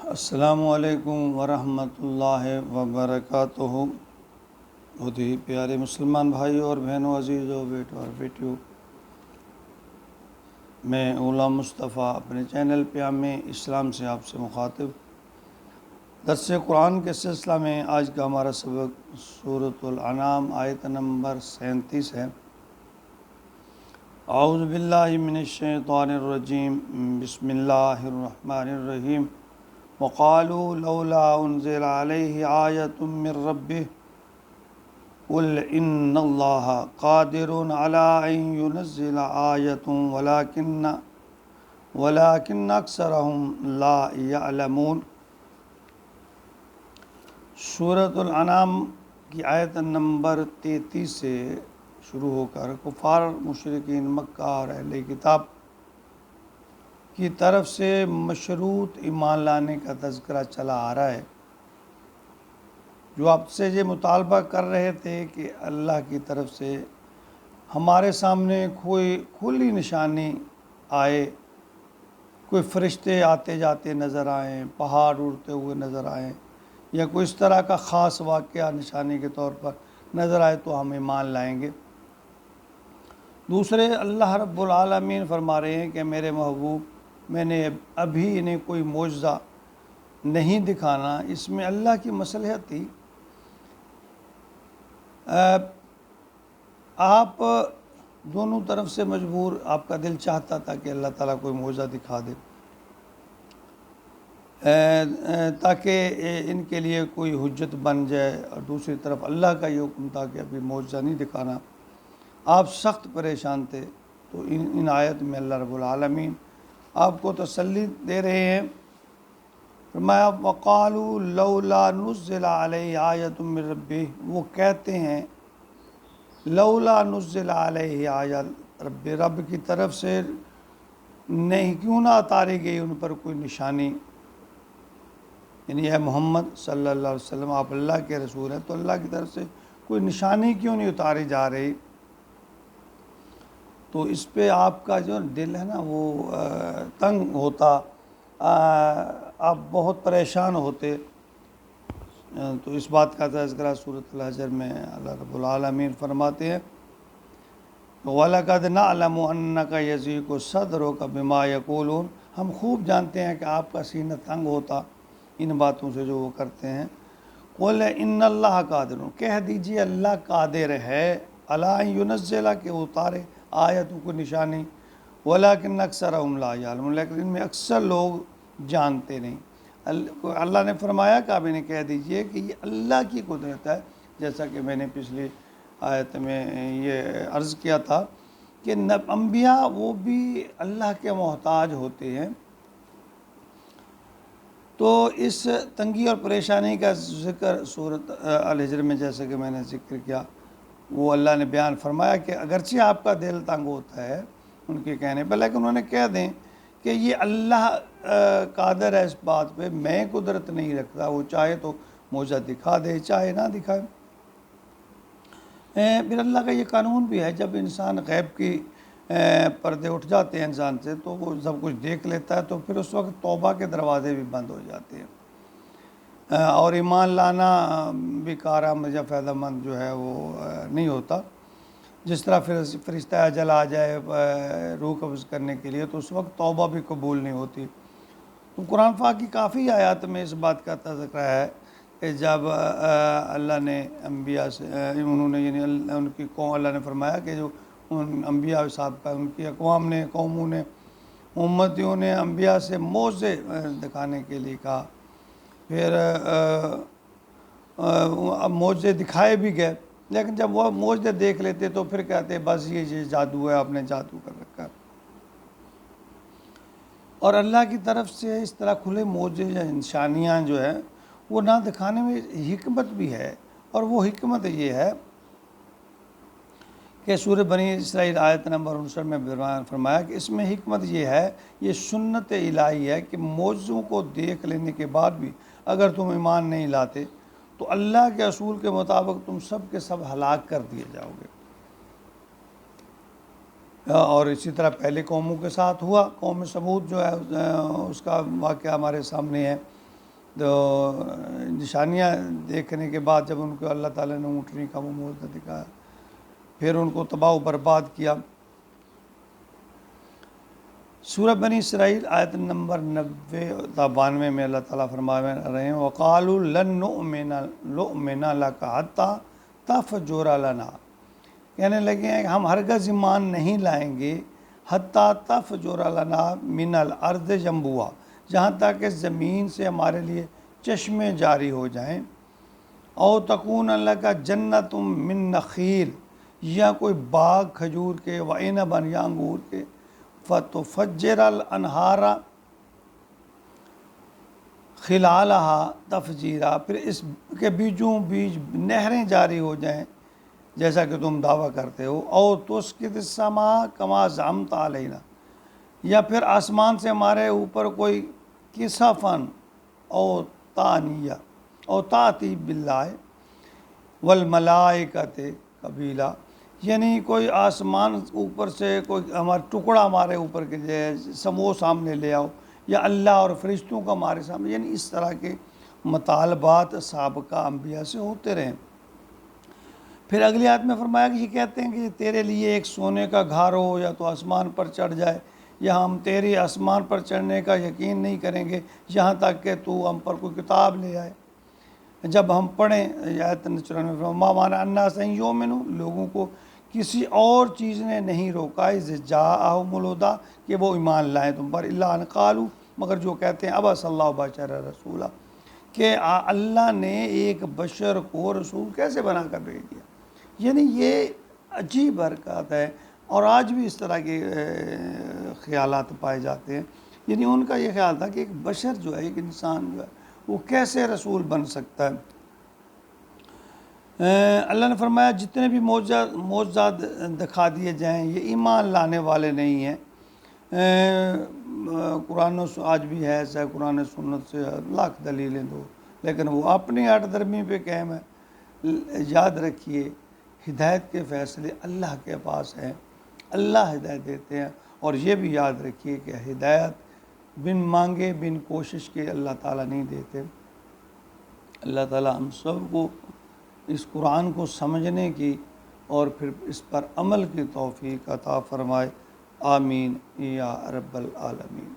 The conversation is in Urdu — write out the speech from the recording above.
السلام علیکم ورحمۃ اللہ وبرکاتہ۔ بہت ہی پیارے مسلمان بھائیوں اور بہنوں، عزیزوں، بیٹوں اور بیٹیوں، میں غلام مصطفیٰ اپنے چینل پیام اسلام سے آپ سے مخاطب۔ درس قرآن کے سلسلہ میں آج کا ہمارا سبق سورۃ الانعام آیت نمبر 37 ہے۔ اعوذ باللہ من الشیطان الرجیم، بسم اللہ الرحمن الرحیم۔ وقالوا لولا انزل علیہ آیۃ من ربہ قل ان اللہ قادر علی ان ینزل آیۃ ولکن اکثرہم لا یعلمون۔ سورۃ الانعام کی آیت نمبر 33 سے شروع ہو کر کفار مشرکین مکہ اور اہل کتاب کی طرف سے مشروط ایمان لانے کا تذکرہ چلا آ رہا ہے، جو آپ سے یہ مطالبہ کر رہے تھے کہ اللہ کی طرف سے ہمارے سامنے کوئی کھلی نشانی آئے، کوئی فرشتے آتے جاتے نظر آئیں، پہاڑ اڑتے ہوئے نظر آئیں، یا کوئی اس طرح کا خاص واقعہ نشانی کے طور پر نظر آئے تو ہم ایمان لائیں گے۔ دوسرے، اللہ رب العالمین فرما رہے ہیں کہ میرے محبوب، میں نے ابھی انہیں کوئی معجزہ نہیں دکھانا۔ اس میں اللہ کی مصلحت تھی۔ آپ دونوں طرف سے مجبور، آپ کا دل چاہتا تھا کہ اللہ تعالیٰ کوئی معجزہ دکھا دے تاکہ ان کے لیے کوئی حجت بن جائے، اور دوسری طرف اللہ کا یہ حکم تھا کہ ابھی معجزہ نہیں دکھانا۔ آپ سخت پریشان تھے، تو ان آیت میں اللہ رب العالمین آپ کو تسلی دے رہے ہیں۔ فرمایا وقالوا لولا نزل علیہ آیۃ من ربہ، وہ کہتے ہیں لولا نزل علیہ آیۃ رب، رب کی طرف سے نہیں کیوں نہ اتاری گئی ان پر کوئی نشانی، یعنی اے محمد صلی اللہ علیہ وسلم، آپ اللہ کے رسول ہیں، تو اللہ کی طرف سے کوئی نشانی کیوں نہیں اتاری جا رہی؟ تو اس پہ آپ کا جو دل ہے نا وہ تنگ ہوتا، آپ بہت پریشان ہوتے۔ تو اس بات کا تذکرہ سورۃ الحجر میں اللہ رب العالمین فرماتے ہیں وَلَقَدْ نَعْلَمُ أَنَّكَ يَضِيقُ صَدْرُكَ بِمَا يَقُولُونَ، ہم خوب جانتے ہیں کہ آپ کا سینہ تنگ ہوتا ان باتوں سے جو وہ کرتے ہیں۔ قُلْ إِنَّ اللَّهَ قَادِرٌ، کہہ دیجئے اللہ قادر ہے عَلَىٰ أَن يُنَزِّلَ، کہ اتارے آیتوں کو نشانی، وَلَكِنَّ أَكْثَرَهُمْ لَا يَعْلَمُونَ، لیکن ان میں اکثر لوگ جانتے نہیں۔ اللہ نے فرمایا کہ آپ انہیں کہہ دیجئے کہ یہ اللہ کی قدرت ہے، جیسا کہ میں نے پچھلی آیت میں یہ عرض کیا تھا کہ انبیاء وہ بھی اللہ کے محتاج ہوتے ہیں۔ تو اس تنگی اور پریشانی کا ذکر سورۃ الحجر میں جیسا کہ میں نے ذکر کیا، وہ اللہ نے بیان فرمایا کہ اگرچہ آپ کا دل تنگ ہوتا ہے ان کے کہنے پر، لیکن انہوں نے کہہ دیں کہ یہ اللہ قادر ہے اس بات پہ، میں قدرت نہیں رکھتا، وہ چاہے تو معجزہ دکھا دے، چاہے نہ دکھائے۔ پھر اللہ کا یہ قانون بھی ہے، جب انسان غیب کی پردے اٹھ جاتے ہیں انسان سے، تو وہ سب کچھ دیکھ لیتا ہے، تو پھر اس وقت توبہ کے دروازے بھی بند ہو جاتے ہیں، اور ایمان لانا بھی کارآمد یا فائدہ مند جو ہے وہ نہیں ہوتا۔ جس طرح فرشتہ اجل آ جائے روح قبض کرنے کے لیے، تو اس وقت توبہ بھی قبول نہیں ہوتی۔ تو قرآن پاک کی کافی آیات میں اس بات کا تذکرہ ہے کہ جب اللہ نے انبیاء سے انہوں نے یعنی ان کی قوم، اللہ نے فرمایا کہ جو ان انبیاء صاحب کا ان کی اقوام نے، قوموں نے، امتیوں نے انبیاء سے معجزے دکھانے کے لیے کہا، پھر معجزے دکھائے بھی گئے، لیکن جب وہ معجزے دیکھ لیتے تو پھر کہتے بس یہ جادو ہے، آپ نے جادو کر رکھا ہے۔ اور اللہ کی طرف سے اس طرح کھلے معجزے یا نشانیاں جو ہیں وہ نہ دکھانے میں حکمت بھی ہے، اور وہ حکمت یہ ہے کہ سورہ بنی اسرائیل آیت نمبر 59 میں فرمایا کہ اس میں حکمت یہ ہے، یہ سنت الہی ہے کہ معجزوں کو دیکھ لینے کے بعد بھی اگر تم ایمان نہیں لاتے تو اللہ کے اصول کے مطابق تم سب کے سب ہلاک کر دیے جاؤ گے۔ اور اسی طرح پہلے قوموں کے ساتھ ہوا، قوم سمود جو ہے اس کا واقعہ ہمارے سامنے ہے تو نشانیاں دیکھنے کے بعد جب ان کو اللہ تعالیٰ نے اونٹنی کا وہ معجزہ دکھایا، پھر ان کو تباہ و برباد کیا۔ سورہ بنی اسرائیل آیت نمبر 90 تا 92 میں اللہ تعالیٰ فرما رہے ہیں وَقَالُوا لَن نُؤْمِنَ لَكَ حَتَّى تَفْجُرَ لَنَا، کہنے لگے ہیں کہ ہم ہرگز ایمان نہیں لائیں گے حتیٰ تفجر لنا من الارض جنبوعا، جہاں تک کہ زمین سے ہمارے لیے چشمے جاری ہو جائیں، او تکون لک جنت من نخیل، یا کوئی باغ کھجور کے، وعنب یا انگور کے، فتفجر الانہار خلالہا تفجیرا، پھر اس کے بیچوں بیچ نہریں جاری ہو جائیں جیسا کہ تم دعویٰ کرتے ہو، او تسقط السماء کما زعمت علینا، یا پھر آسمان سے ہمارے اوپر کوئی کسفن او تانیہ او تاتی باللہ والملائکۃ قبیلہ، یعنی کوئی آسمان اوپر سے کوئی ہمارا ٹکڑا ہمارے اوپر کے سمو سامنے لے آؤ، یا اللہ اور فرشتوں کا ہمارے سامنے، یعنی اس طرح کے مطالبات سابقہ انبیاء سے ہوتے رہے۔ پھر اگلی آیت میں فرمایا کہ یہ کہتے ہیں کہ تیرے لیے ایک سونے کا گھر ہو، یا تو آسمان پر چڑھ جائے، یا ہم تیری آسمان پر چڑھنے کا یقین نہیں کریں گے یہاں تک کہ تو ہم پر کوئی کتاب لے آئے۔ جب ہم پڑھیں آیت 94 میں ما معنی الناس ان یؤمنوا، لوگوں کو کسی اور چیز نے نہیں روکا اذ جاءہم الہدی کہ وہ ایمان لائیں تم پر، الا ان قالوا، مگر جو کہتے ہیں ابعث اللہ بشر رسولا، کہ اللہ نے ایک بشر کو رسول کیسے بنا کر بھیج دیا۔ یعنی یہ عجیب حرکات ہے، اور آج بھی اس طرح کے خیالات پائے جاتے ہیں۔ یعنی ان کا یہ خیال تھا کہ ایک بشر جو ہے، ایک انسان جو ہے، وہ کیسے رسول بن سکتا ہے۔ اللہ نے فرمایا جتنے بھی معجزات دکھا دیے جائیں یہ ایمان لانے والے نہیں ہیں۔ قرآن آج بھی ہے ایسا، قرآن سنت سے لاکھ دلیلیں دو، لیکن وہ اپنی ہٹ درمی پہ قائم ہے۔ یاد رکھیے ہدایت کے فیصلے اللہ کے پاس ہیں، اللہ ہدایت دیتے ہیں، اور یہ بھی یاد رکھیے کہ ہدایت بن مانگے بن کوشش کے اللہ تعالیٰ نہیں دیتے۔ اللہ تعالیٰ ہم سب کو اس قرآن کو سمجھنے کی اور پھر اس پر عمل کی توفیق عطا فرمائے، آمین یا رب العالمین۔